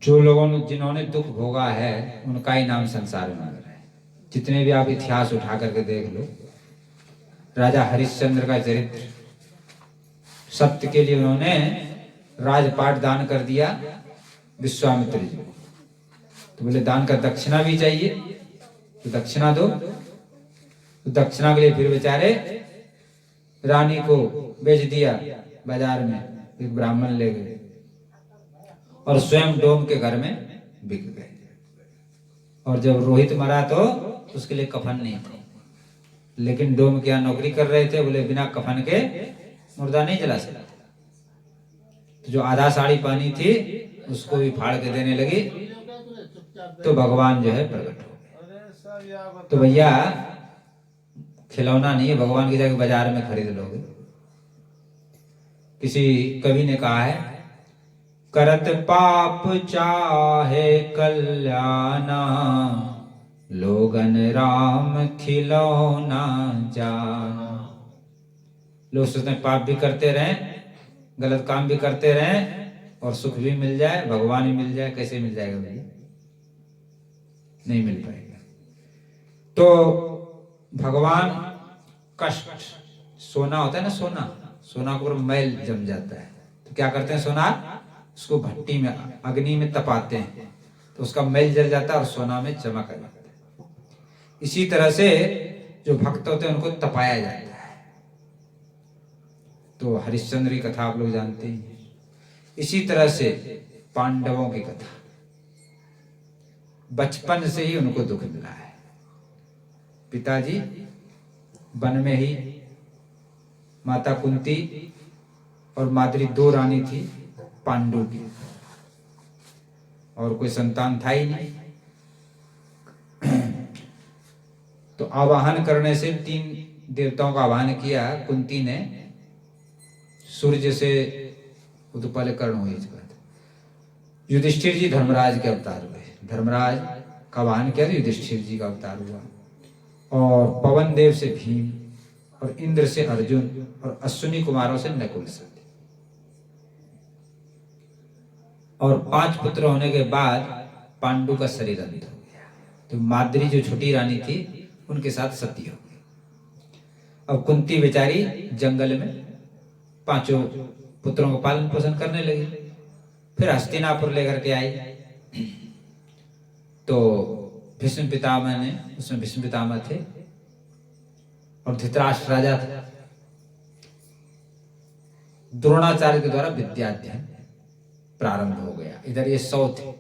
जो लोगों ने जिन्होंने दुख भोगा है उनका ही नाम संसार में मर है। जितने भी आप इतिहास उठा करके देख लो, राजा हरिश्चंद्र का चरित्र, सत्य के लिए उन्होंने राजपाट दान कर दिया विश्वामित्र जी को। तो बोले दान का दक्षिणा भी चाहिए, तो दक्षिणा दो। तो दक्षिणा के लिए फिर बेचारे रानी को बेच दिया बाजार में, एक ब्राह्मण ले गए और स्वयं डोम के घर में बिक गए। और जब रोहित मरा तो उसके लिए कफन नहीं था, लेकिन डोम क्या नौकरी कर रहे थे, बोले बिना कफन के मुर्दा नहीं जला सकते। तो जो आधा साड़ी पहनी थी उसको भी फाड़ के देने लगी, तो भगवान जो है प्रकट हो गए। तो भैया खिलौना नहीं है, भगवान की जाके बाजार में खरीद लोगे। किसी कवि ने कहा है, करत पाप चाहे कल्याणा, लोगन राम खिलौना जाना। लोग सोचते हैं पाप भी करते रहें, गलत काम भी करते रहें और सुख भी मिल जाए, भगवान भी मिल जाए। कैसे मिल जाएगा भैया? नहीं मिल पाएगा। तो भगवान कष्ट, सोना होता है ना, सोना के ऊपर मैल जम जाता है, तो क्या करते हैं, सोना उसको भट्टी में अग्नि में तपाते हैं, तो उसका मैल जल जाता है और सोना में चमक आ जाता है। इसी तरह से जो भक्त होते हैं उनको तपाया जाता है। तो हरिश्चंद्र की कथा आप लोग जानते हैं। इसी तरह से पांडवों की कथा, बचपन से ही उनको दुख मिला है। पिताजी वन में ही, माता कुंती और माद्री दो रानी थी पांडु की, और कोई संतान था ही नहीं। तो आवाहन करने से 3 देवताओं का आवाहन किया कुंती ने। सूर्य से, वो तो पहले कर्ण हुई इस बात। युधिष्ठिर जी धर्मराज के अवतार हुए, धर्मराज का आवाहन किया तो युधिष्ठिर जी का अवतार हुआ। और पवन देव से भीम, और इंद्र से अर्जुन, और अश्विनी कुमारों से नकुल सत्य। और 5 पुत्र होने के बाद पांडु का शरीर अंत हो गया। तो माद्री जो छोटी रानी थी उनके साथ सती हो गई। अब कुंती बेचारी जंगल में 5 पुत्रों को पालन पोषण करने लगी। फिर हस्तिनापुर लेकर के आई। तो भीष्म पितामह ने, उसमें भीष्म पितामह थे और धृतराष्ट्र राजा था। द्रोणाचार्य के द्वारा विद्याध्ययन प्रारंभ हो गया। इधर ये 100 थे,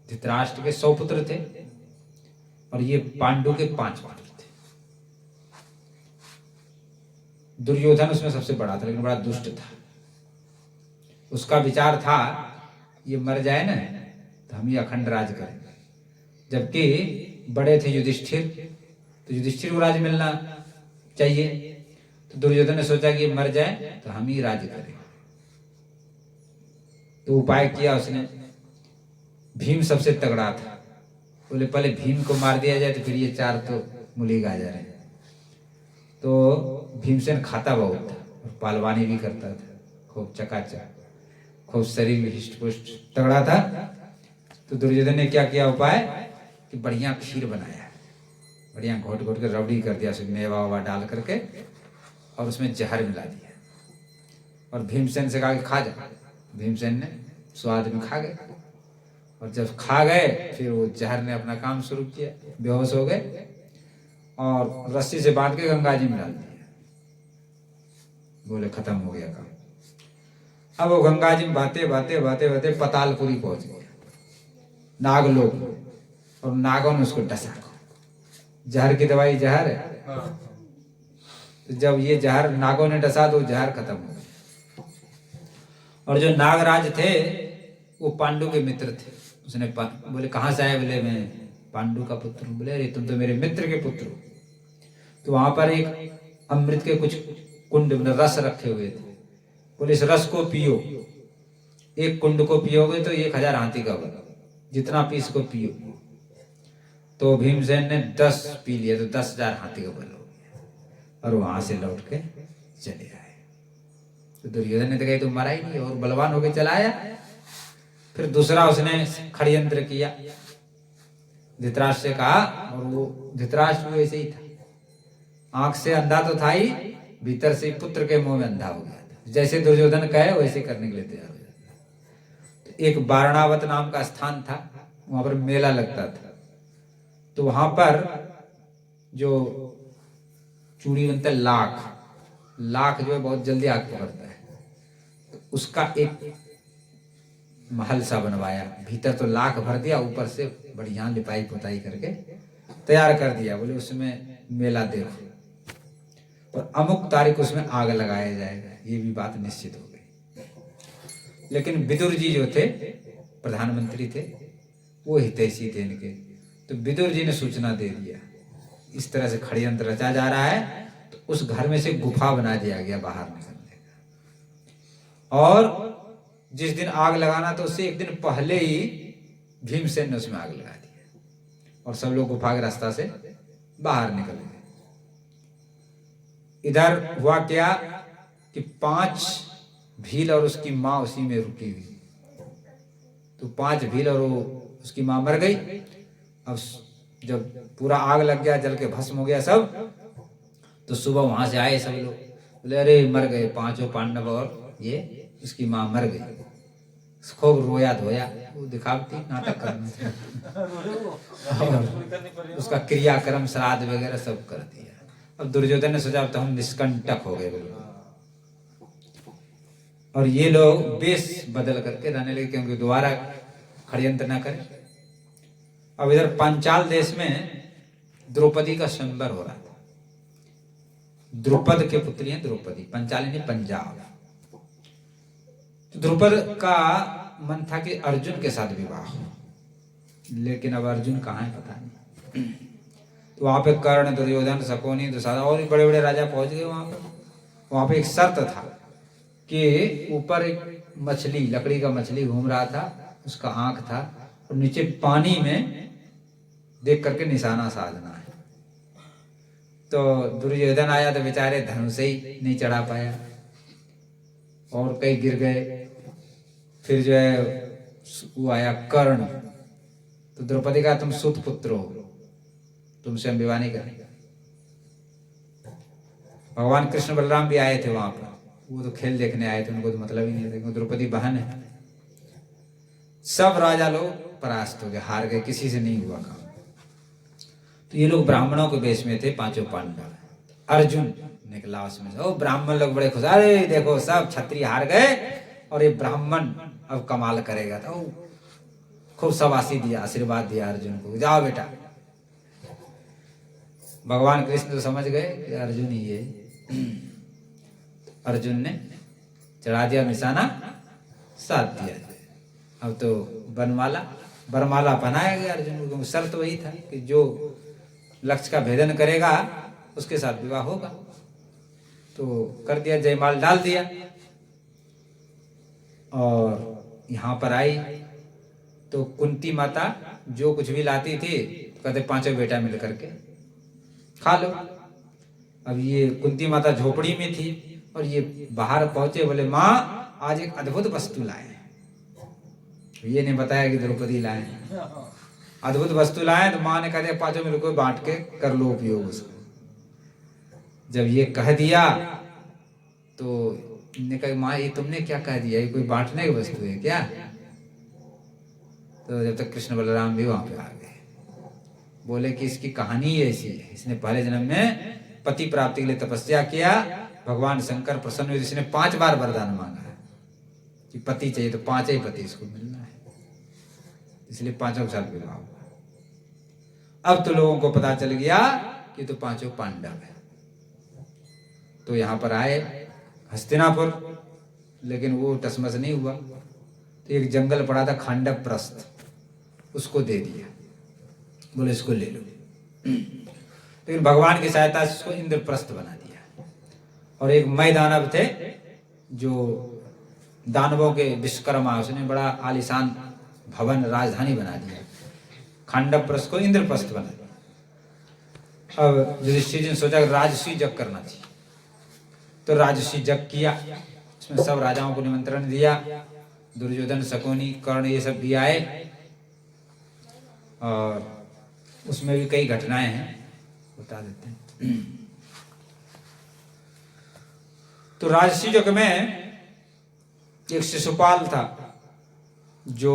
धृतराष्ट्र के 100 पुत्र थे और ये पांडु के 5 पुत्र थे। दुर्योधन उसमें सबसे बड़ा था, लेकिन बड़ा दुष्ट था। उसका विचार था ये मर जाए ना तो हम ये अखंड राज करेंगे। जबकि बड़े थे युधिष्ठिर, तो युधिष्ठिर को राज मिलना चाहिए। तो दुर्योधन ने सोचा कि ये मर जाए तो हम ही राज करें। तो उपाय किया उसने। भीम सबसे तगड़ा था, बोले पहले भीम को मार दिया जाए तो फिर ये 4 तो मुलीग आ जा रहे। तो भीमसेन खाता बहुत था और पहलवानी भी करता था, खूब चकाचक, खूब शरीर भी हिष्ट पुष्ट तगड़ा था। तो दुर्योधन ने क्या किया उपाय कि बढ़िया खीर बनाया, बढ़िया घोट घोट कर रबड़ी कर दिया, उसमें मेवा ववा डाल करके, और उसमें जहर मिला दिया और भीमसेन से कहा कि खा जा। भीमसेन ने स्वाद में खा गए, और जब खा गए फिर वो जहर ने अपना काम शुरू किया, बेहोश हो गए और रस्सी से बांध के गंगा जी में डाल दिया। बोले खत्म हो गया काम। अब वो गंगा जी में बाते बाते बाते बाते पतालपुरी पहुंच गए, नागलोक, और नागों ने उसको डसा। जहर की दवाई जहर है, तो जब ये जहर नागों ने डसा तो जहर खत्म हो गया। और जो नागराज थे वो पांडु के मित्र थे। उसने बोले कहाँ से आए? बोले मैं पांडु का पुत्र हूँ। बोले अरे तुम तो मेरे मित्र के पुत्र हो। तो वहां पर एक अमृत के कुछ कुंड रस रखे हुए थे। बोले इस रस को पियो, एक कुंड को पियोगे तो 1000 हाथी का बल, जितना पी इसको पियो। तो भीमसेन ने 10 पी लिया तो 10,000 हाथी का बल हो गया, और वहां से लौट के चले आए। तो दुर्योधन ने तो कहा तुम मरा ही नहीं और बलवान होके चला आया। फिर दूसरा उसने षड्यंत्र किया, धृतराष्ट्र से कहा, और वो धृतराष्ट्र भी वैसे ही था, आंख से अंधा तो था ही, भीतर से पुत्र के मुंह में अंधा हो गया था। जैसे दुर्योधन कहे वैसे करने के लिए तैयार हो जाता। तो एक वारणावत नाम का स्थान था, वहां पर मेला लगता था। तो वहां पर जो चूड़ी बनता है, लाख जो है बहुत जल्दी आग पकड़ता है, तो उसका एक महल सा बनवाया, भीतर तो लाख भर दिया, ऊपर से बढ़िया लिपाई पुताई करके तैयार कर दिया। बोले उसमें मेला देखो, और अमुक तारीख उसमें आग लगाया जाएगा, ये भी बात निश्चित हो गई। लेकिन विदुर जी जो थे, प्रधानमंत्री थे, वो हितैषी थे इनके, तो विदुर जी ने सूचना दे दिया इस तरह से षड्यंत्र रचा जा रहा है। तो उस घर में से गुफा बना दिया गया बाहर निकलने का, और जिस दिन आग लगाना तो उससे एक दिन पहले ही भीमसेन ने उसमें आग लगा दिया, और सब लोग गुफा के रास्ता से बाहर निकल गए। इधर हुआ क्या कि 5 भील और उसकी माँ उसी में रुकी हुई, तो 5 भील और उसकी माँ मर गई। अब जब पूरा आग लग गया, जल के भस्म हो गया सब, तो सुबह वहां से आए सब लोग, बोले अरे मर गए 5 पांडव और ये इसकी माँ मर गई। खूब रोया धोया, वो दिखावती नाटक करना और उसका क्रियाक्रम श्राद्ध वगैरह सब कर दिया। अब दुर्योधन ने सोचा तो हम निष्कंटक हो गए, और ये लोग वेश बदल करके रहने लगे क्योंकि दोबारा षड्यंत्र न करें। अब इधर पांचाल देश में द्रौपदी का स्वयंवर हो रहा था। द्रुपद के पुत्री हैं द्रौपदी, पंचालिनी पंजाब। तो द्रुपद का मन था कि अर्जुन के साथ विवाह हो, लेकिन अब अर्जुन कहाँ है पता नहीं। तो वहां पे कर्ण, दुर्योधन, शकुनी, दुशासन और भी बड़े बड़े राजा पहुंच गए वहां पर। वहां पे एक शर्त था कि ऊपर एक मछली, लकड़ी का मछली घूम रहा था, उसका आंख था, और नीचे पानी में देख करके निशाना साधना है। तो दुर्योधन आया तो बेचारे धनुष ही नहीं चढ़ा पाया, और कई गिर गए। फिर जो है वो आया कर्ण, तो द्रौपदी का तुम सुत पुत्र हो, तुमसे हम विवाह नहीं करेंगे। भगवान कृष्ण बलराम भी आए थे वहां पर, वो तो खेल देखने आए थे, उनको तो मतलब ही नहीं था, द्रौपदी बहन है। सब राजा लोग परास्त हो गए, हार गए, किसी से नहीं हुआ काम। तो ये लोग ब्राह्मणों के वेश में थे, 5 पांडव। अर्जुन निकला उसमें से, ओ ब्राह्मण लोग बड़े खुश, अरे देखो सब क्षत्रिय हार गए और ये ब्राह्मण अब कमाल करेगा। तो खूब शाबाशी दिया, आशीर्वाद दिया अर्जुन को, जाओ बेटा। भगवान कृष्ण तो समझ गए कि अर्जुन ही है। अर्जुन ने चढ़ा दिया निशाना, साध दिया। अब तो बरमाला पहनाया गया अर्जुन को। शर्त वही था कि जो लक्ष्य का भेदन करेगा उसके साथ विवाह होगा। तो कर दिया, जयमाल डाल दिया, और यहाँ पर आई तो कुंती माता जो कुछ भी लाती थी कहते 5 बेटा मिल करके खा लो। अब ये कुंती माता झोपड़ी में थी और ये बाहर पहुंचे, बोले माँ आज एक अद्भुत वस्तु लाए। ये नहीं बताया कि द्रौपदी लाए, अद्भुत वस्तु लाए। तो माँ ने कहा 5 मिल को बांट के कर लो उपयोग उसको। जब ये कह दिया तो ने कहा माँ ये तुमने क्या कह दिया, ये कोई बांटने की वस्तु है क्या? तो जब तक कृष्ण बलराम भी वहां पे आ गए, बोले कि इसकी कहानी ऐसी है, इसने पहले जन्म में पति प्राप्ति के लिए तपस्या किया, भगवान शंकर प्रसन्न हुए, इसने 5 बार वरदान मांगा है कि पति चाहिए, तो 5 ही पति इसको मिलना है, इसलिए 5 के साथ विवाह हुआ। अब तो लोगों को पता चल गया कि तो 5 पांडव है। तो यहाँ पर आए हस्तिनापुर, लेकिन वो टसमस नहीं हुआ। तो एक जंगल पड़ा था खांडवप्रस्थ, उसको दे दिया, बोले इसको ले लो। लेकिन भगवान की सहायता से उसको इंद्रप्रस्थ बना दिया। और एक मय दानव थे जो दानवों के विश्वकर्मा, उसने बड़ा आलिशान भवन राजधानी बना दिया, खांडवप्रस्थ को इंद्रप्रस्थ बना दिया। अब युधिष्ठिर जी ने सोचा राजसी जग करना चाहिए, तो राजसी जग किया, इसमें सब राजाओं को निमंत्रण दिया, दुर्योधन, शकुनी, कर्ण ये सब भी आए और उसमें भी कई घटनाएं हैं, बता देते हैं। तो राजसी युग में एक शिशुपाल था जो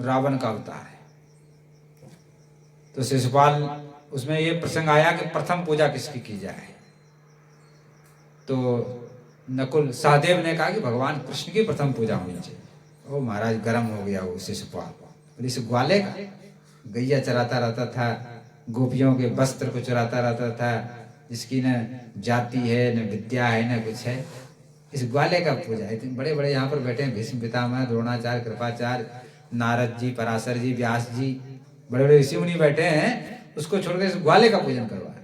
रावण का अवतार है। तो शिशुपाल, उसमें ये प्रसंग आया कि प्रथम पूजा किसकी की जाए। तो नकुल, सहदेव ने कहा कि भगवान कृष्ण की प्रथम पूजा होनी चाहिए। ओ महाराज, गर्म हो गया वो शिशुपाल। इस ग्वाले का गैया चराता रहता था, गोपियों के वस्त्र को चुराता रहता था, जिसकी न जाति है न विद्या है न कुछ है, इस ग्वाले का पूजा। इतने बड़े बड़े यहाँ पर बैठे हैं, भीष्म पितामह, द्रोणाचार्य, कृपाचार्य, नारद जी, पराशर जी, व्यास जी, बड़े बड़े ऋषि मुनि बैठे हैं, उसको छोड़कर इस ग्वाले का पूजन करवा रहे।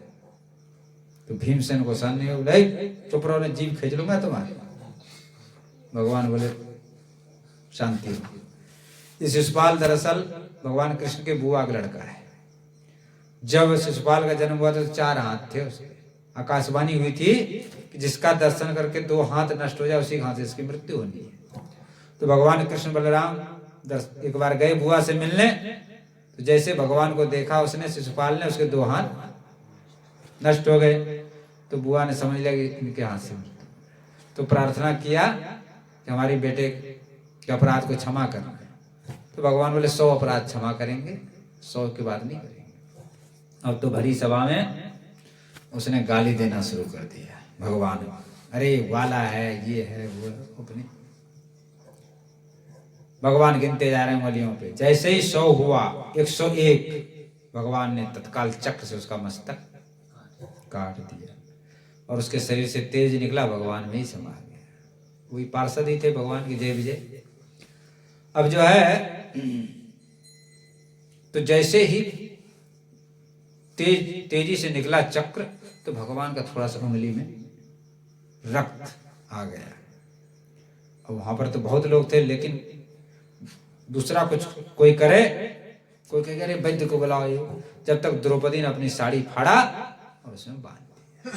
तो भीमसेन को सहन नहीं बोले, चुप रहो, ने जीभ खींच लूंगा तुम्हारे। भगवान बोले शांति। ये शिशुपाल दरअसल भगवान कृष्ण के बुआ का लड़का है। जब शिशुपाल का जन्म हुआ तो 4 हाथ थे उसके। आकाशवाणी हुई थी कि जिसका दर्शन करके 2 हाथ नष्ट हो जाए उसी हाथ से इसकी मृत्यु होनी है। तो भगवान कृष्ण बलराम एक बार गए बुआ से मिलने, तो जैसे भगवान को देखा उसने, शिशुपाल ने, उसके 2 हाथ नष्ट हो गए। तो बुआ ने समझ लिया कि इनके हाथ से मृत्यु। तो प्रार्थना किया कि हमारे बेटे के अपराध को क्षमा करना। तो भगवान बोले 100 अपराध क्षमा करेंगे, 100 के बाद नहीं करेंगे। अब तो भरी सभा में उसने गाली देना शुरू कर दिया भगवान, अरे वाला है, ये है, वो अपने भगवान गिनते जा रहे हैं उंगलियों पे। जैसे ही 100 हुआ, 101, भगवान ने तत्काल चक्र से उसका मस्तक काट दिया और उसके शरीर से तेज निकला, भगवान में ही समा गया। वही पार्षद ही थे भगवान की जय विजय। अब जो है, तो जैसे ही तेजी से निकला चक्र, तो भगवान का थोड़ा सा उंगली में रक्त आ गया। और वहां पर तो बहुत लोग थे, लेकिन दूसरा कुछ कोई करे, कोई कहे अरे वैद्य को बुलाओ। जब तक द्रौपदी ने अपनी साड़ी फाड़ा और उसमें बांध दिया।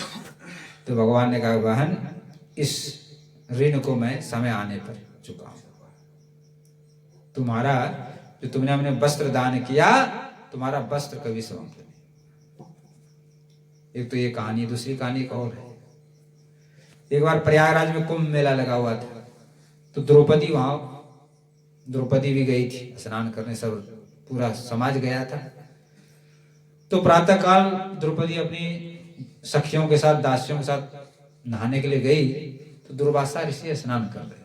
तो भगवान ने कहा, बहन, इस ऋण को मैं समय आने पर चुकाऊंगा। तुम्हारा जो तुमने हमने वस्त्र दान किया, तुम्हारा वस्त्र कभी समाप्त नहीं। एक तो ये कहानी, दूसरी कहानी एक और है। एक बार प्रयागराज में कुंभ मेला लगा हुआ था, तो द्रौपदी भी गई थी स्नान करने, सब पूरा समाज गया था। तो प्रातःकाल द्रौपदी अपनी सखियों के साथ, दासियों के साथ नहाने के लिए गई, तो दुर्वासा ऋषि स्नान कर रहे थे।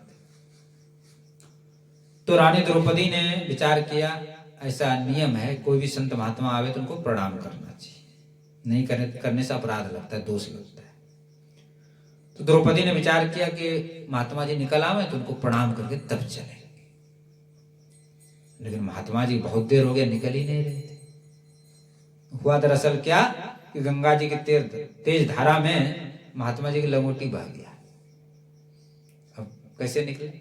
तो रानी द्रौपदी ने विचार किया, ऐसा नियम है, कोई भी संत महात्मा आवे तो उनको प्रणाम करना चाहिए, नहीं करने से अपराध लगता है, दोष लगता है। तो द्रौपदी ने विचार किया कि महात्मा जी निकल आवे तो उनको प्रणाम करके तब चलेंगे। लेकिन महात्मा जी बहुत देर हो गया, निकल ही नहीं रहे थे। हुआ दरअसल क्या कि गंगा जी की तेज धारा में महात्मा जी की लंगोटी बह गया। अब कैसे निकले,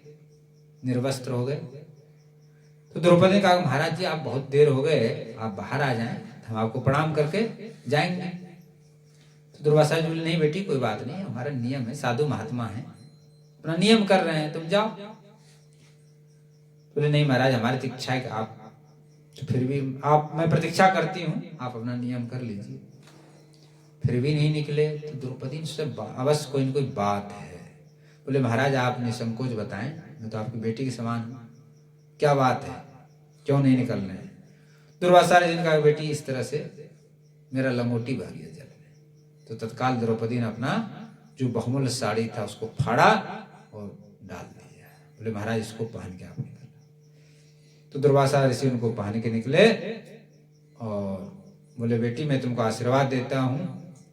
निर्वस्त्र हो गए। तो द्रौपदी ने कहा, महाराज जी आप बहुत देर हो गए, आप बाहर आ जाएं, हम आपको प्रणाम करके जाएंगे। तो दुर्वासा जी बोले, नहीं बेटी कोई बात नहीं, हमारा नियम है, साधु महात्मा है, अपना नियम कर रहे हैं, तुम जाओ। बोले नहीं महाराज, हमारी तो इच्छा है कि आप, तो फिर भी आप, मैं प्रतीक्षा करती हूँ, आप अपना नियम कर लीजिए। फिर भी नहीं निकले। तो द्रौपदी से अवश्य कोई न कोई बात है। बोले महाराज आप निसंकोच बताएं, मैं तो आपकी बेटी के समान हूँ, क्या बात है, क्यों नहीं निकल रहे हैं। दुर्वासा ने कहा, बेटी इस तरह से मेरा लंगोटी बह गया जल में। तो तत्काल द्रौपदी ने अपना जो बहुमूल्य साड़ी था उसको फाड़ा और डाल दिया। बोले महाराज इसको पहन के आप निकल। तो दुर्वासा ऋषि उनको पहन के निकले और बोले बेटी मैं तुमको आशीर्वाद देता हूं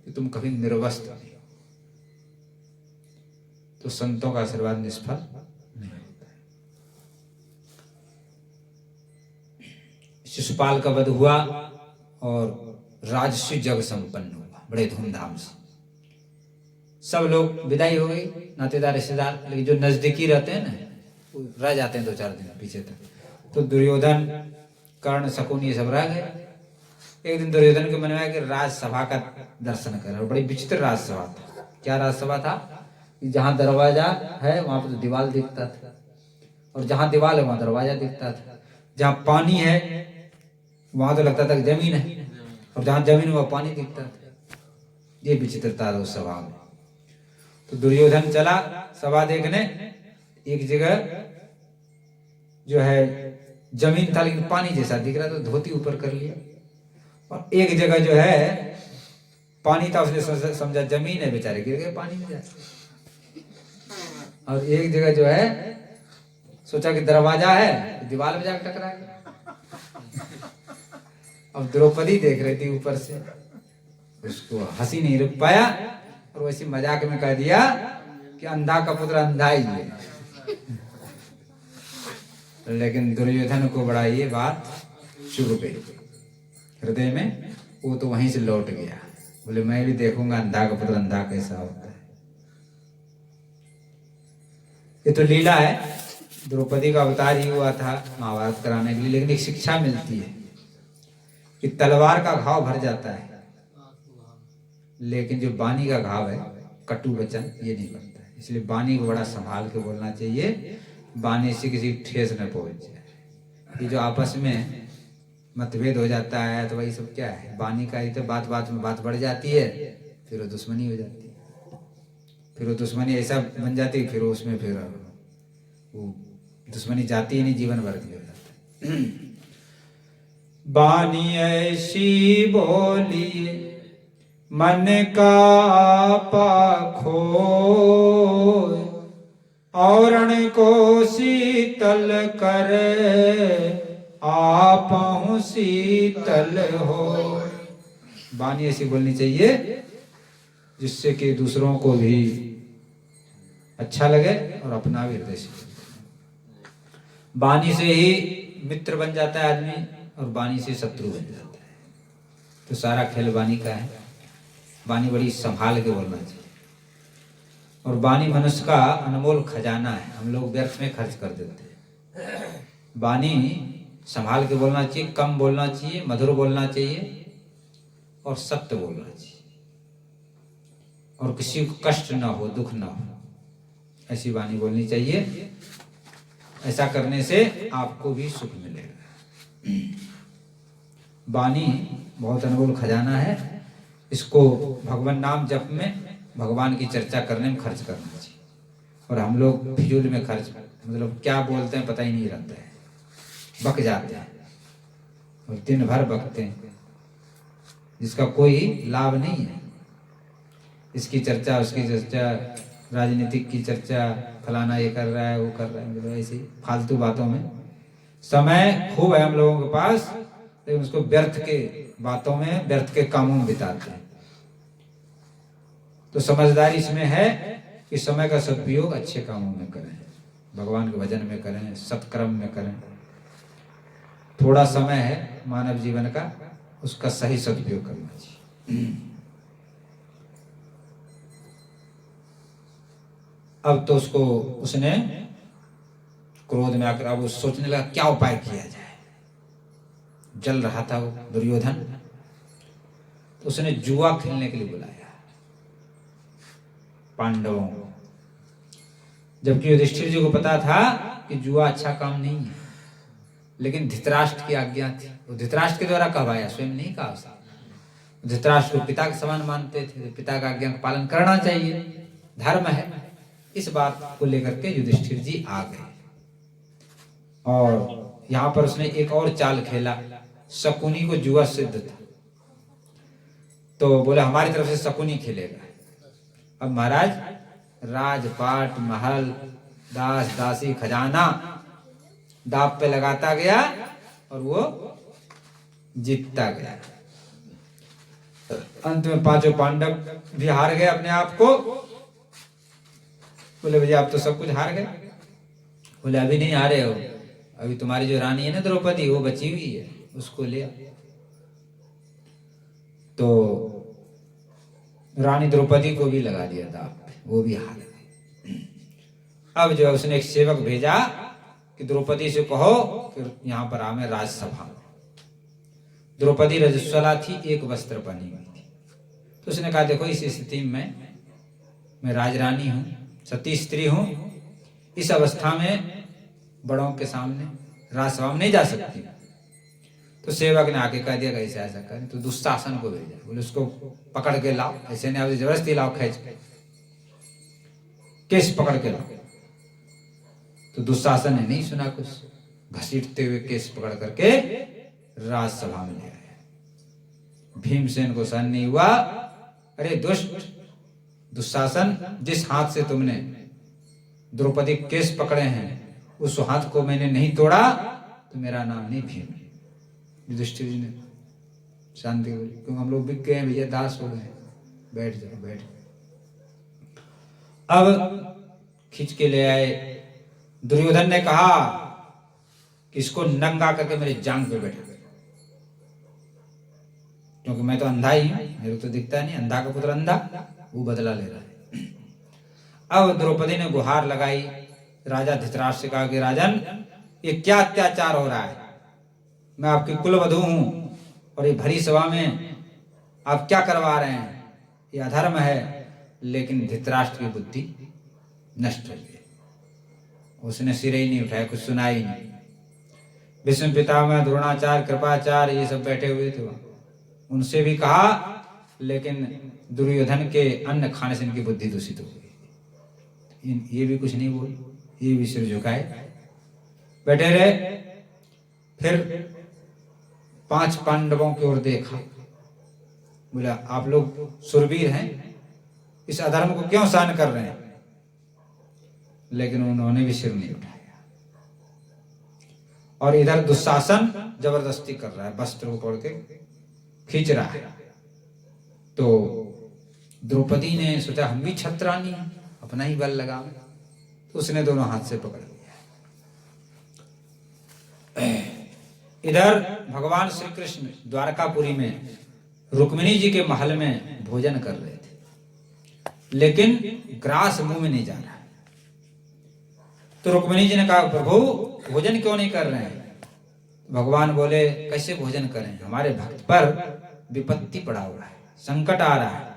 कि तुम कभी निर्वस्त्र नहीं हो। तो संतों का आशीर्वाद निष्फल नहीं होता है। शिशुपाल का वध हुआ और राजस्व जग संपन्न हुआ बड़े धूमधाम से। सब लोग विदाई हो गई, नातेदार रिश्तेदार, लेकिन जो नजदीकी रहते हैं ना वो रह जाते हैं 2-4 दिन पीछे तक। तो दुर्योधन, कर्ण, शकुनी ये सब रह गए। एक दिन दुर्योधन के मन में आया कि राजसभा का दर्शन कर, और बड़ी विचित्र राजसभा था। क्या राजसभा था कि जहां दरवाजा है वहां पर तो दीवार दिखता था, और जहां दीवार है वहां दरवाजा दिखता था। जहां पानी है वहां तो लगता था कि जमीन है, और जहां जमीन है वहां पानी दिखता था। ये विचित्रता था उस सभा में। तो दुर्योधन चला सभा देखने। एक जगह जो है जमीन था लेकिन पानी जैसा दिख रहा था, तो धोती ऊपर कर लिया। और एक जगह जो है पानी था, उसने समझा जमीन है, बेचारे गिर गए पानी में जाके। और एक जगह जो है सोचा कि दरवाजा है, दीवार में जाकर टकरा गया। अब द्रौपदी देख रही थी ऊपर से, उसको हंसी नहीं रुक पाया और वैसे मजाक में कह दिया कि अंधा का पुत्र अंधा ही है। लेकिन दुर्योधन को बड़ा ये बात चुभ गई हृदय में। वो तो वहीं से लौट गया, बोले मैं भी देखूंगा अंधा का पुत्र अंधा कैसा होता है। ये तो लीला है, द्रौपदी का अवतार ही हुआ था महाभारत कराने के लिए। लेकिन एक शिक्षा मिलती है कि तलवार का घाव भर जाता है, लेकिन जो वाणी का घाव है, कटु वचन, ये नहीं बनता है। इसलिए वाणी को बड़ा संभाल के बोलना चाहिए, वाणी से किसी ठेस न पहुंच जाए। ये जो आपस में मतभेद हो जाता है तो वही सब क्या है, वाणी का ही तो बात बात में बात बढ़ जाती है, फिर वो दुश्मनी हो जाती है। फिर वो दुश्मनी ऐसा बन जाती है, फिर उसमें फिर वो दुश्मनी जाती ही नहीं, जीवन भर के हो जाता है। वाणी ऐसी बोली मन का पाखो, औरण को शीतल करे, आपहु शीतल हो। वाणी ऐसी बोलनी चाहिए जिससे कि दूसरों को भी अच्छा लगे और अपना भी हृदय से। वाणी से ही मित्र बन जाता है आदमी और वाणी से शत्रु बन जाता है। तो सारा खेल वाणी का है। वाणी बड़ी संभाल के बोलना चाहिए। और वाणी मनुष्य का अनमोल खजाना है, हम लोग व्यर्थ में खर्च कर देते हैं। वाणी संभाल के बोलना चाहिए, कम बोलना चाहिए, मधुर बोलना चाहिए और सत्य बोलना चाहिए, और किसी को कष्ट ना हो, दुख ना हो, ऐसी वाणी बोलनी चाहिए। ऐसा करने से आपको भी सुख मिलेगा। वाणी बहुत अनमोल खजाना है। इसको भगवान नाम जप में, भगवान की चर्चा करने में खर्च करना चाहिए। और हम लोग फिजूल में खर्च, मतलब क्या बोलते हैं पता ही नहीं रहता है, बक जाते हैं और दिन भर बकते हैं, जिसका कोई लाभ नहीं है। इसकी चर्चा, उसकी चर्चा, राजनीतिक की चर्चा, फलाना ये कर रहा है, वो कर रहा है, मतलब ऐसी फालतू बातों में समय खूब है हम लोगों के पास, लेकिन उसको व्यर्थ के बातों में, व्यर्थ के कामों में बिताते हैं। तो समझदारी इसमें है कि समय का सदुपयोग अच्छे कामों में करें, भगवान के भजन में करें, सत्कर्म में करें। थोड़ा समय है मानव जीवन का, उसका सही सदुपयोग करना चाहिए। अब तो उसने क्रोध में आकर अब वो सोचने लगा क्या उपाय किया जाए। जल रहा था वो दुर्योधन, तो उसने जुआ खेलने के लिए बुलाया पांडवों को। जबकि युधिष्ठिर जी को पता था कि जुआ अच्छा काम नहीं है, लेकिन धृतराष्ट्र की आज्ञा थी। वो धृतराष्ट्र के द्वारा कहवाया, स्वयं नहीं कहा उसने। धृतराष्ट्र को पिता के समान मानते थे, पिता का आज्ञा का पालन करना चाहिए, धर्म है। इस बात को लेकर के युधिष्ठिर जी आ गए। और यहाँ पर उसने एक और चाल खेला। शकुनी को जुआ सिद्ध था, तो बोले हमारी तरफ से शकुनी खेलेगा। अब महाराज राजपाट, महल, दास दासी, खजाना दांव पे लगाता गया और वो जीतता गया। अंत में पांचों पांडव भी हार गए अपने आप को। बोले भैया आप तो सब कुछ हार गए। बोले अभी नहीं हारे हो, अभी तुम्हारी जो रानी है ना द्रौपदी, वो बची हुई है, उसको ले। तो रानी द्रौपदी को भी लगा दिया दांव पे, वो भी हार गई। अब जो है उसने एक सेवक भेजा कि द्रौपदी से कहो कि यहाँ पर आवे राजसभा में। द्रौपदी रजस्वला थी, एक वस्त्र पहनी हुई थी। तो उसने कहा देखो इस स्थिति में मैं राजरानी हूं, सती स्त्री हूं, इस अवस्था में बड़ों के सामने राजसभा में नहीं जा सकती। तो सेवक ने आके कह दिया कि ऐसा ऐसा करें, तो दुशासन को भेजा, बोले उसको पकड़ के लाओ, ऐसे नहीं आप जबरदस्ती लाओ, खींच के केस पकड़ के लाओ। तो दुशासन ने नहीं सुना कुछ, घसीटते हुए केस पकड़ करके राजसभा में ले आए। भीमसेन को सहन नहीं हुआ, अरे दुष्ट दुशासन, जिस हाथ से तुमने द्रौपदी केस पकड़े हैं उस हाथ को मैंने नहीं तोड़ा तो मेरा नाम नहीं भीम। युधिष्ठिर जी ने शांति बोली, क्योंकि हम लोग बिक गए हैं भैया, दास हो गए, बैठ जाओ बैठ। अब खींच के ले आए। दुर्योधन ने कहा कि इसको नंगा करके मेरे जांग पे बैठा, क्योंकि मैं तो अंधा ही हूं, मेरे को तो दिखता नहीं, अंधा का पुत्र अंधा, वो बदला ले रहा है। अब द्रौपदी ने गुहार लगाई, राजा धृतराष्ट्र से कहा कि राजन ये क्या अत्याचार हो रहा है, मैं आपकी कुलवधू हूं और ये भरी सभा में आप क्या करवा रहे हैं, ये अधर्म है। लेकिन धृतराष्ट्र की बुद्धि नष्ट हो गई, उसने सिर ही नहीं उठाया, कुछ सुना ही नहीं। भीष्म पितामह, द्रोणाचार्य, कृपाचार्य ये सब बैठे हुए थे, उनसे भी कहा, लेकिन दुर्योधन के अन्न खाने से इनकी बुद्धि दूषित हो गई। ये भी कुछ नहीं बोले, ये भी सिर झुकाए बैठे रहे। फिर 5 पांडवों की ओर देखा, बोला आप लोग सुरवीर हैं, इस अधर्म को क्यों सहन कर रहे हैं? लेकिन उन्होंने भी सिर नहीं उठाया। और इधर दुशासन जबरदस्ती कर रहा है, वस्त्र को पकड़ के खींच रहा है। तो द्रौपदी ने सोचा हम भी छत्रानी हैं, अपना ही बल लगा, तो उसने दोनों हाथ से पकड़ लिया। इधर भगवान श्री कृष्ण द्वारकापुरी में रुक्मिणी जी के महल में भोजन कर रहे थे, लेकिन ग्रास मुंह में नहीं जा रहा है। तो रुक्मिणी जी ने कहा प्रभु भोजन क्यों नहीं कर रहे हैं? भगवान बोले कैसे भोजन करें, हमारे भक्त पर विपत्ति पड़ा हुआ है, संकट आ रहा है।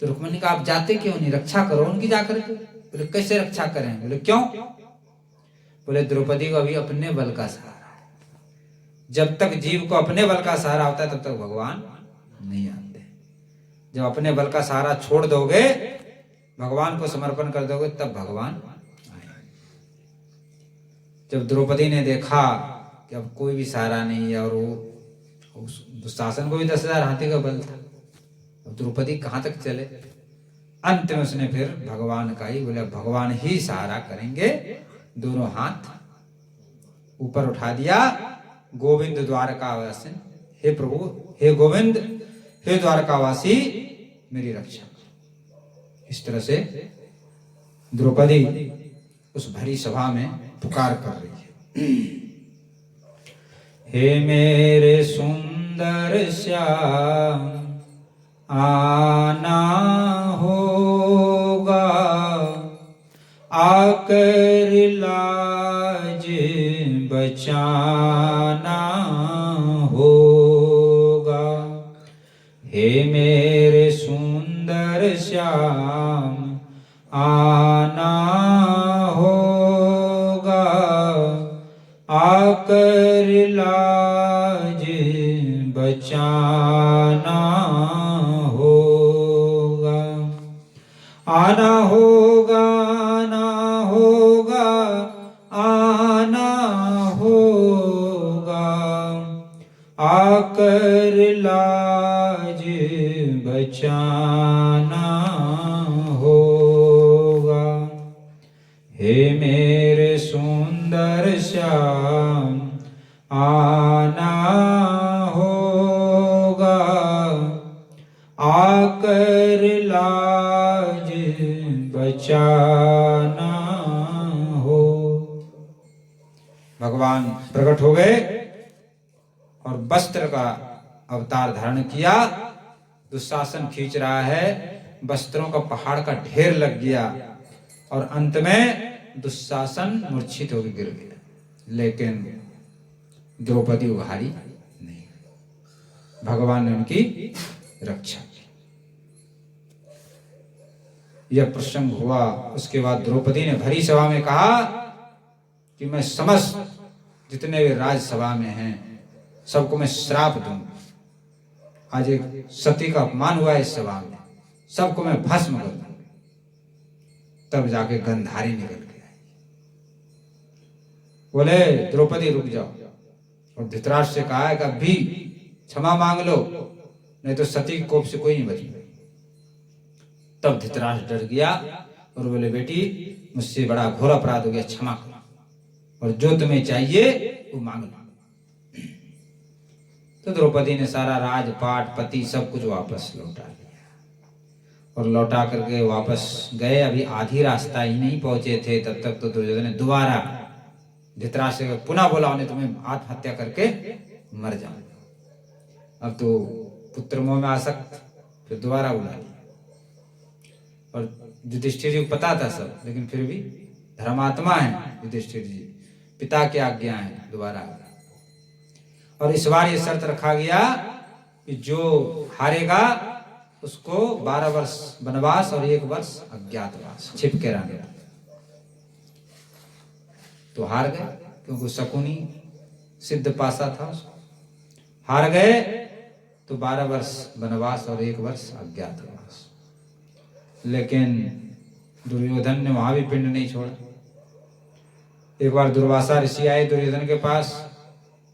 तो रुक्मिणी कहा आप जाते क्यों नहीं, रक्षा करो उनकी जाकर के। बोले कैसे रक्षा करें? बोले क्यों? बोले द्रौपदी को अभी अपने बल का सहारा है, जब तक जीव को अपने बल का सहारा होता है तब तक भगवान नहीं आते। जब अपने बल का सहारा छोड़ दोगे, भगवान को समर्पण कर दोगे, तब भगवान आए। जब द्रौपदी ने देखा कि अब कोई भी सहारा नहीं है, और वो दुशासन को भी 10,000 हाथी का बल था, अब द्रौपदी कहां तक चले। अंत में उसने फिर भगवान का ही बोला, भगवान ही सहारा करेंगे। दोनों हाथ ऊपर उठा दिया, गोविंद द्वारकावासी, हे प्रभु, हे गोविंद, हे द्वारकावासी मेरी रक्षा। इस तरह से द्रौपदी उस भरी सभा में पुकार कर रही है, हे मेरे सुंदर श्याम आना होगा, आकर लाज बचाना होगा। हे मेरे सुंदर श्याम आना होगा, आकर लाज बचाना होगा। आना होगा, आना होगा, आना होगा, आकर लाज बचाना होगा। हे मेरे सुंदर श्याम आना होगा, आकर लाज बचाना हो। भगवान प्रकट हो गए और वस्त्र का अवतार धारण किया। दुशासन खींच रहा है, वस्त्रों का पहाड़ का ढेर लग गया और अंत में दुशासन मूर्छित होकर गिर गया, लेकिन द्रौपदी उघारी नहीं, भगवान ने उनकी रक्षा की। यह प्रसंग हुआ। उसके बाद द्रौपदी ने भरी सभा में कहा कि मैं समस्त जितने भी राजसभा में हैं सबको मैं श्राप दूंगा। आज एक सती का अपमान हुआ इस सभा में, सबको मैं भस्म कर दूंगा। तब जाके गंधारी निकल के आई, बोले द्रौपदी रुक जाओ। और धृतराष्ट्र से कहा है कि अभी क्षमा मांग लो, नहीं तो सती के कोप से कोई नहीं बचेगा। तब धृतराष्ट्र डर गया और बोले बेटी मुझसे बड़ा घोर अपराध हो गया, क्षमा करो, और जो तुम्हें चाहिए वो मांग लो। तो द्रौपदी ने सारा राजपाट पति सब कुछ वापस लौटा लिया और लौटा करके वापस गए। अभी आधी रास्ता ही नहीं पहुंचे थे तब तक तो दुर्योधन ने दोबारा धृतराष्ट्र से पुनः बोला, उन्हें तुम्हें आत्महत्या करके मर जाओ। अब तो पुत्र मोह में आसक्त, फिर दोबारा बुला लिया। और युधिष्ठिर जी को पता था सब, लेकिन फिर भी धर्मात्मा है युधिष्ठिर जी, पिता की आज्ञा है, दोबारा। और इस बार ये शर्त रखा गया कि जो हारेगा उसको 12 वर्ष वनवास और 1 वर्ष अज्ञातवास, छिप के रहने। तो हार गए क्योंकि शकुनी सिद्ध पासा था उसको। हार गए तो 12 वर्ष वनवास और 1 वर्ष अज्ञातवास। लेकिन दुर्योधन ने वहां भी पिंड नहीं छोड़ा। एक बार दुर्वासा ऋषि आए दुर्योधन के पास,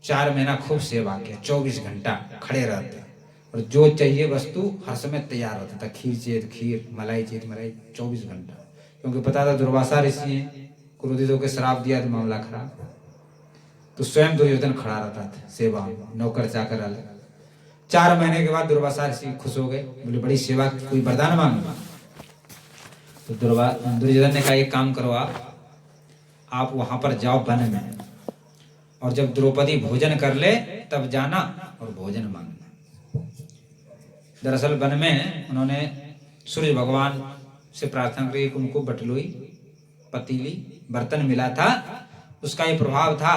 4 महीना खूब सेवा किया, 24 घंटा खड़े रहते और जो चाहिए वस्तु हर समय तैयार होता था। खीर चाहिए तो खीर, मलाई चाहिए तो मलाई, 24 घंटा। क्योंकि पता था दुर्वासा ऋषि हैं, क्रोधित होकर श्राप दिया तो मामला खराब। तो स्वयं दुर्योधन खड़ा रहता था सेवा में, नौकर चाकर अलग। 4 महीने के बाद दुर्वासा ऋषि खुश हो गए, बोले बड़ी सेवा, कोई वरदान मांगो। तो दुर्योधन ने कहा एक काम करो, आप वहां पर जाओ वन में, और जब द्रौपदी भोजन कर ले तब जाना और भोजन मांगना। दरअसल वन में उन्होंने सूर्य भगवान से प्रार्थना करी, उनको बटलोई पतीली बर्तन मिला था, उसका ये प्रभाव था,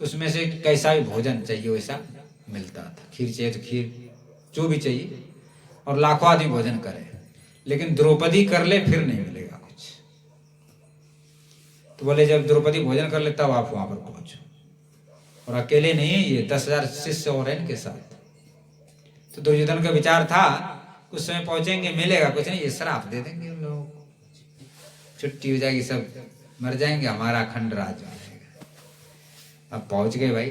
उसमें से कैसा भी भोजन चाहिए वैसा मिलता था। खीर चाहिए तो खीर, जो भी चाहिए, और लाखों आदमी भोजन करे, लेकिन द्रौपदी कर ले फिर नहीं मिलेगा कुछ। तो बोले जब द्रौपदी भोजन कर ले तब आप वहां पर पहुंचो, और अकेले नहीं, ये 10,000 शिष्य और इनके साथ। तो दुर्योधन का विचार था कुछ समय पहुंचेंगे, मिलेगा कुछ नहीं, ये श्राप दे देंगे उन लोगों को, छुट्टी हो जाएगी, सब मर जाएंगे, हमारा अखंड राज हो जाएगा। अब पहुंच गए भाई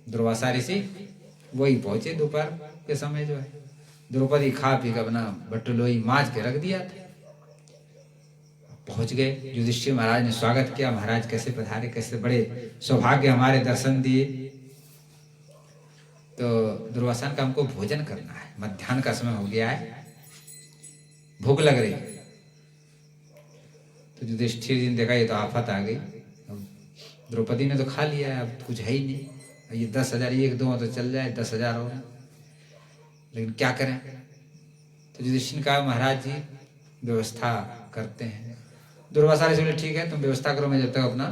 दुर्वासा ऋषि, वही पहुंचे दोपहर के समय जो है। द्रौपदी खा पी कर अपना बटलोई माज के रख दिया था। पहुंच गए, युधिष्ठिर महाराज ने स्वागत किया, महाराज कैसे पधारे, कैसे, बड़े सौभाग्य हमारे दर्शन दिए। तो दुर्वासा का हमको भोजन करना है, मध्याह्न का समय हो गया है, भूख लग रही। तो युधिष्ठिर जी ने देखा ये तो आफत आ गई, द्रौपदी ने तो खा लिया है, अब कुछ है ही नहीं, ये 10,000 1 2 तो चल जाए, 10,000 हो, लेकिन क्या करें। तो युधिष्ठिर ने कहा महाराज जी व्यवस्था करते हैं। दुर्वासा ऋषि बोले ठीक है तुम व्यवस्था करो, मैं जब तक अपना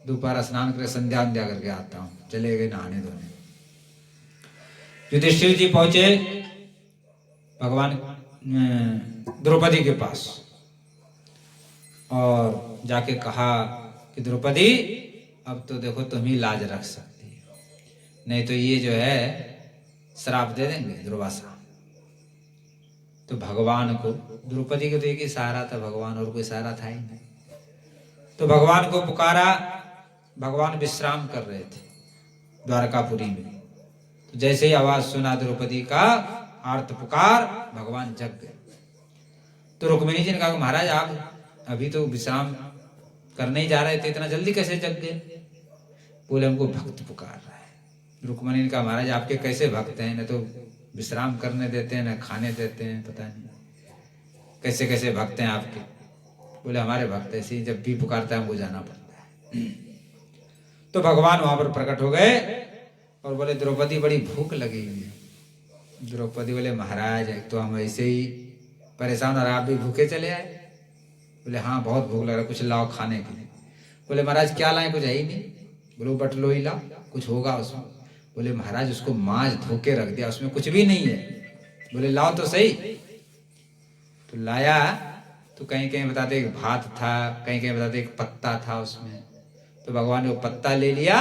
दोपहर स्नान करके संध्या करके आता हूँ। चले गए नहाने धोने। युधिष्ठिर जी पहुंचे भगवान द्रौपदी के पास और जाके कहा कि द्रौपदी अब तो देखो तुम ही लाज रख सकती हो, नहीं तो ये जो है श्राप दे देंगे दुर्वासा। तो भगवान को, द्रौपदी को तो एक ही सहारा था भगवान, और कोई सहारा था ही नहीं। तो भगवान को पुकारा, भगवान विश्राम कर रहे थे द्वारकापुरी में। तो जैसे ही आवाज सुना द्रौपदी का आर्त पुकार, भगवान जग गए। तो रुक्मिणी जी ने कहा महाराज आप अभी तो विश्राम करने ही जा रहे थे, इतना जल्दी कैसे जग गए। बोले हमको भक्त पुकार रहा है। रुक्मिणी ने कहा महाराज आपके कैसे भक्त हैं, न तो विश्राम करने देते हैं, न खाने देते हैं, पता नहीं कैसे कैसे भक्त हैं आपके। बोले हमारे भक्त ऐसे ही, जब भी पुकारता है हमको जाना पड़ता है। तो भगवान वहां पर प्रकट हो गए और बोले द्रौपदी बड़ी भूख लगी हुई है। द्रौपदी बोले महाराज तो हम ऐसे ही परेशान और आप भी भूखे चले आए। बोले हाँ बहुत भूख लग रहा, कुछ लाओ खाने के लिए। बोले महाराज क्या लाए, कुछ है ही नहीं। बोले बटलोई लाओ, कुछ होगा उसमें। बोले महाराज उसको मांझ धोके रख दिया, उसमें कुछ भी नहीं है। बोले लाओ तो सही। तो लाया तो कहीं कहीं बताते एक भात था, कहीं कहीं बताते एक पत्ता था उसमें, तो भगवान ने वो पत्ता ले लिया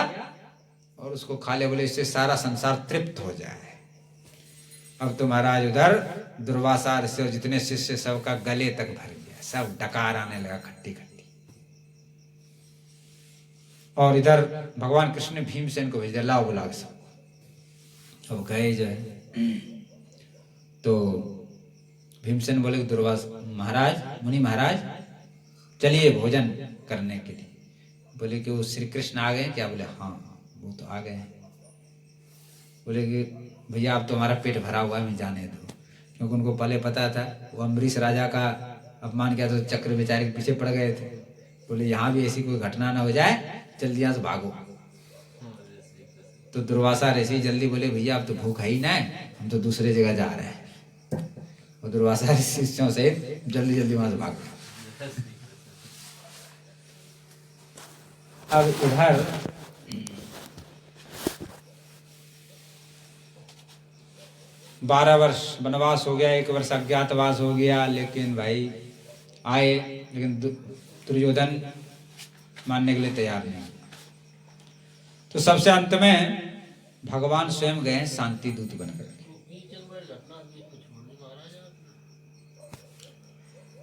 और उसको खा ले, बोले इससे सारा संसार तृप्त हो जाए। अब तो महाराज उधर दुर्वासा ऋषि और जितने शिष्य सबका गले तक भर गया, सब डकार आने लगा खट्टी खट्टी। और इधर भगवान कृष्ण ने भीमसेन को भेज दिया, लाओ बुलाओ सब। अब गए जो है तो भीमसेन बोले दुर्वासा महाराज, मुनि महाराज चलिए भोजन करने के लिए। बोले कि वो श्री कृष्ण आ गए क्या? बोले हाँ वो तो आ गए हैं। बोले कि भैया अब तो हमारा पेट भरा हुआ है, मैं जाने दो। क्योंकि उनको पहले पता था वो अम्बरीश राजा का अपमान किया तो चक्र बेचारे के पीछे पड़ गए थे। बोले यहाँ भी ऐसी कोई घटना ना हो जाए, जल्दी यहाँ से भागो। तो दुर्वासा ऋषि जल्दी बोले भैया अब तो भूख है ही ना है, हम तो दूसरे जगह जा रहे हैं। और दुर्वासा ऋषि सहित जल्दी जल्दी वहां से भागो। अब इधर बारह वर्ष वनवास हो गया, 1 वर्ष अज्ञातवास हो गया, लेकिन भाई आए, लेकिन दुर्योधन मानने के लिए तैयार नहीं। तो सबसे अंत में भगवान स्वयं गए शांति दूत बनकर।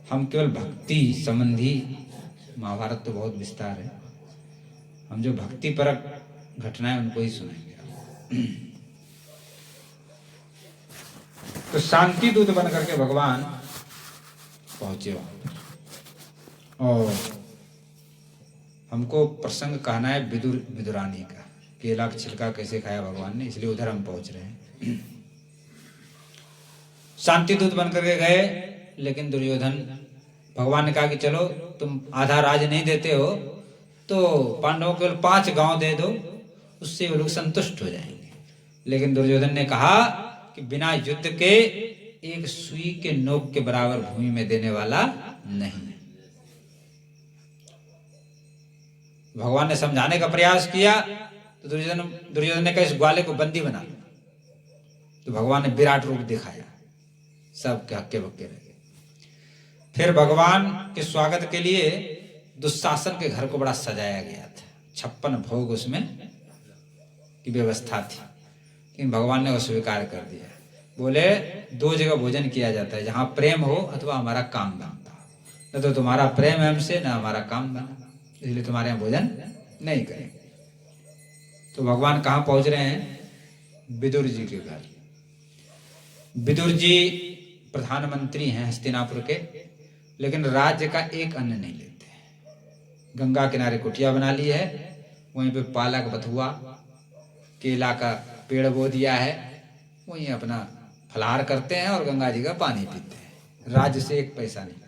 हम केवल भक्ति संबंधी, महाभारत तो बहुत विस्तार है, हम जो भक्ति परक घटनाएं उनको ही सुनेंगे। तो शांति दूत बनकर के भगवान पहुंचे वहां। और हमको प्रसंग कहना है विदुरानी का, केला का छिलका कैसे खाया भगवान ने, इसलिए उधर हम पहुंच रहे हैं। शांति दूत बनकर के गए, लेकिन दुर्योधन, भगवान ने कहा कि चलो तुम आधा राज नहीं देते हो तो पांडवों को 5 गांव दे दो, उससे वो लोग संतुष्ट हो जाएंगे। लेकिन दुर्योधन ने कहा कि बिना युद्ध के एक सुई के नोक के बराबर भूमि में देने वाला नहीं। भगवान ने समझाने का प्रयास किया तो दुर्योधन ने कहा इस ग्वाले को बंदी बना लो। तो भगवान ने विराट रूप दिखाया, सब के हक्के बक्के रह गए। फिर भगवान के स्वागत के लिए दुशासन के घर को बड़ा सजाया गया था, 56 भोग उसमें की व्यवस्था थी, लेकिन भगवान ने वो स्वीकार कर दिया। बोले 2 जगह भोजन किया जाता है, जहां प्रेम हो अथवा हमारा काम बनता हो। न तो तुम्हारा प्रेम है हमसे, न हमारा काम बना, इसलिए तुम्हारे यहाँ भोजन नहीं करेंगे। तो भगवान कहाँ पहुंच रहे हैं? विदुर जी के घर। विदुर जी प्रधानमंत्री हैं हस्तिनापुर के, लेकिन राज्य का एक अन्न नहीं लेते। गंगा किनारे कुटिया बना ली है, वहीं पे पालक बथुआ केला का पेड़ बो दिया है, वहीं अपना फलाहार करते हैं और गंगा जी का पानी पीते हैं। राज्य से 1 पैसा नहीं लेते।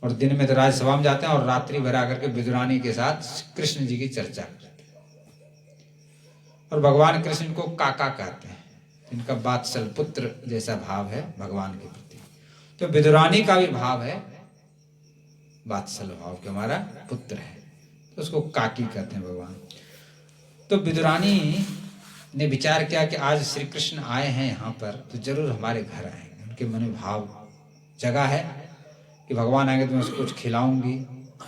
और दिन में तो राज्यसभा में जाते हैं और रात्रि भर आकर के विदुरानी के साथ कृष्ण जी की चर्चा करते हैं। और भगवान कृष्ण को काका कहते हैं, इनका वात्सल पुत्र जैसा भाव है भगवान के प्रति। तो विदुरानी का भी भाव है वात्सल भाव के, हमारा पुत्र है, तो उसको काकी कहते हैं भगवान। तो विदुरानी ने विचार किया कि आज श्री कृष्ण आए हैं यहाँ पर, तो जरूर हमारे घर आएंगे। उनके मन में भाव जगह है कि भगवान आएंगे तो मैं उसको कुछ खिलाऊंगी,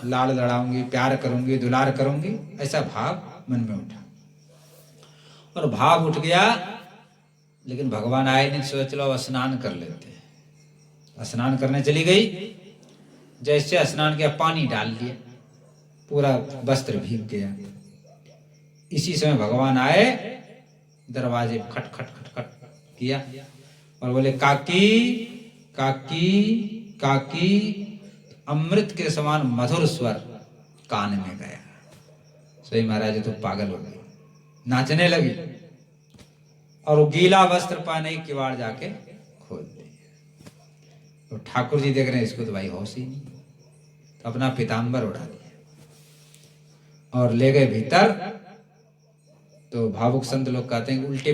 लाड़ लड़ाऊंगी, प्यार करूंगी, दुलार करूंगी, ऐसा भाव मन में उठा। और भाव उठ गया, लेकिन भगवान आए नहीं, सोच लो स्नान कर लेते हैं। स्नान करने चली गई, जैसे स्नान किया पानी डाल दिया, पूरा वस्त्र भीग गया। इसी समय भगवान आए, दरवाजे खट खट खट खट किया और बोले काकी काकी काकी। अमृत के समान मधुर स्वर कान में गया। सही महाराज तो पागल हो गई, नाचने लगी और वो गीला वस्त्र पहने ही किवाड़ जाके खोल दिया। तो ठाकुर जी देख रहे हैं इसको तो भाई होश ही नहीं, तो अपना पीताम्बर उड़ा दिया और ले गए भीतर। तो भावुक संत लोग कहते हैं कि उल्टे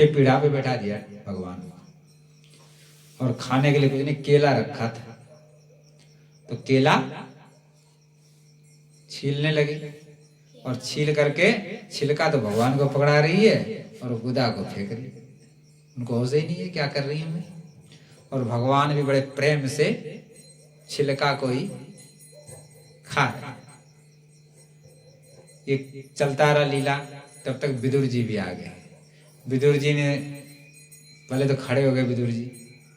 पीढ़ा पे बैठा दिया भगवान को। और खाने के लिए कुछ नहीं, केला रखा था, तो केला छीलने लगी और छील करके छिलका तो भगवान को पकड़ा रही है और गुदा को फेंक रही है। उनको होश ही नहीं है क्या कर रही है मैं। और भगवान भी बड़े प्रेम से छिलका को ही खा रहे। ये चलता रहा लीला, तब तक विदुर जी भी आ गए। विदुर जी ने पहले तो खड़े हो गए, विदुर जी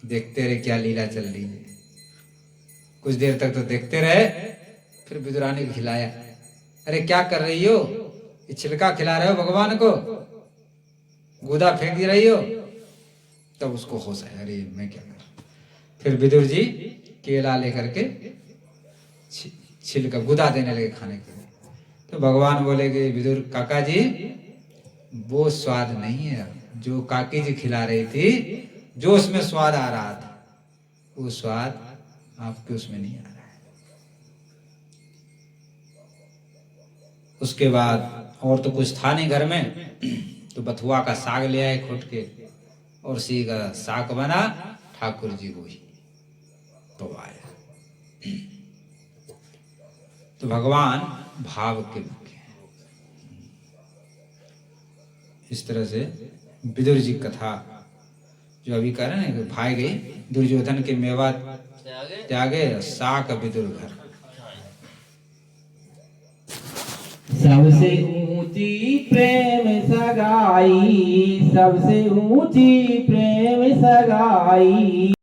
देखते रहे क्या लीला चल रही है। कुछ देर तक तो देखते रहे, फिर विदुरानी को खिलाया। अरे क्या कर रही हो, ये छिलका खिला रहे हो भगवान को, गुदा फेंक रही हो। तब उसको होश आया, अरे मैं क्या कर। फिर विदुर जी केला लेकर के छिलका गुदा देने लगे खाने के लिए। तो भगवान बोले कि विदुर काका जी, वो स्वाद नहीं है जो काकी जी खिला रही थी, जो उसमें स्वाद आ रहा था, वो स्वाद आपके उसमें नहीं आ रहा है। उसके बाद और तो कुछ था नहीं घर में, तो बथुआ का साग ले आए खोट के, और उसी का साग बना, ठाकुर जी को ही पवाया। तो भगवान भाव के मुख्य हैं। इस तरह से विदुर जी कथा जो अभी कह रहे हैं, भाई गई दुर्योधन के मेवा त्यागे, साक विदुर घर। सबसे ऊंची प्रेम सगाई, सबसे ऊंची प्रेम सगाई।